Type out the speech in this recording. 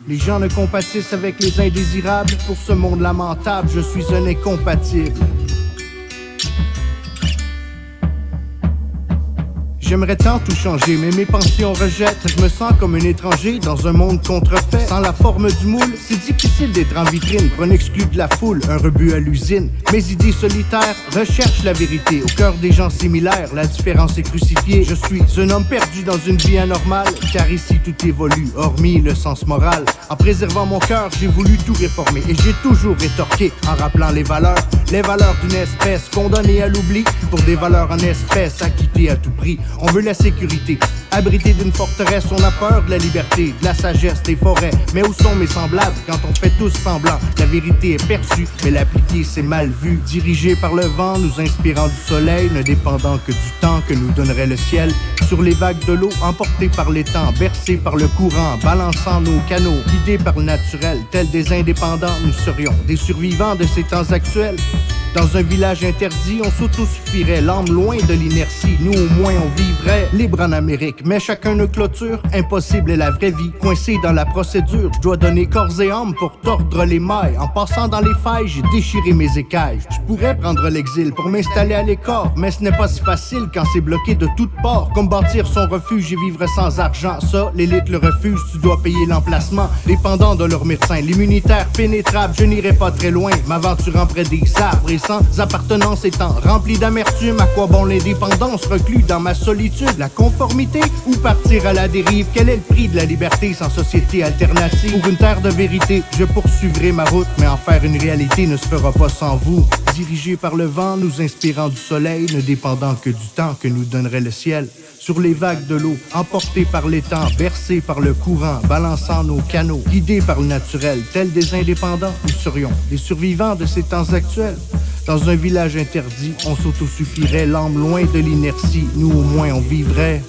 Les gens ne compatissent avec les indésirables. Pour ce monde lamentable, je suis un incompatible. J'aimerais tant tout changer, mais mes pensions rejettent. Je me sens comme un étranger dans un monde contrefait. Sans la forme du moule, c'est difficile d'être en vitrine. Pour un exclu de la foule, un rebut à l'usine. Mes idées solitaires recherchent la vérité. Au cœur des gens similaires, la différence est crucifiée. Je suis un homme perdu dans une vie anormale, car ici tout évolue, hormis le sens moral. En préservant mon cœur, j'ai voulu tout réformer. Et j'ai toujours rétorqué en rappelant les valeurs d'une espèce condamnée à l'oubli. Pour des valeurs en espèces acquittées à tout prix. On veut la sécurité, abrité d'une forteresse. On a peur de la liberté, de la sagesse des forêts. Mais où sont mes semblables quand on fait tous semblant? La vérité est perçue, mais l'appliquer c'est mal vu. Dirigé par le vent, nous inspirant du soleil, ne dépendant que du temps que nous donnerait le ciel. Sur les vagues de l'eau, emportés par les temps, bercés par le courant, balançant nos canaux, guidés par le naturel. Tels des indépendants, nous serions des survivants de ces temps actuels. Dans un village interdit, on s'autosuffirait, l'âme loin de l'inertie. Nous au moins on vivrait libre en Amérique, mais chacun nos clôtures. Impossible est la vraie vie, coincé dans la procédure. Je dois donner corps et âme pour tordre les mailles. En passant dans les failles, j'ai déchiré mes écailles. Je pourrais prendre l'exil pour m'installer à l'écart, mais ce n'est pas si facile quand c'est bloqué de toutes parts. Comme bâtir son refuge et vivre sans argent, ça l'élite le refuse, tu dois payer l'emplacement. Dépendant de leur médecin, l'immunitaire pénétrable, je n'irai pas très loin, m'aventurant près des arbres et sans appartenance étant rempli d'amertume. À quoi bon l'indépendance reclus dans ma solitude? La conformité ou partir à la dérive? Quel est le prix de la liberté sans société alternative? Pour une terre de vérité, je poursuivrai ma route, mais en faire une réalité ne se fera pas sans vous. Dirigé par le vent, nous inspirant du soleil, ne dépendant que du temps que nous donnerait le ciel. Sur les vagues de l'eau, emportés par les temps, bercés par le courant, balançant nos canaux, guidés par le naturel, tels des indépendants, nous serions des survivants de ces temps actuels. Dans un village interdit, on s'autosuffirait, l'âme loin de l'inertie, nous au moins on vivrait.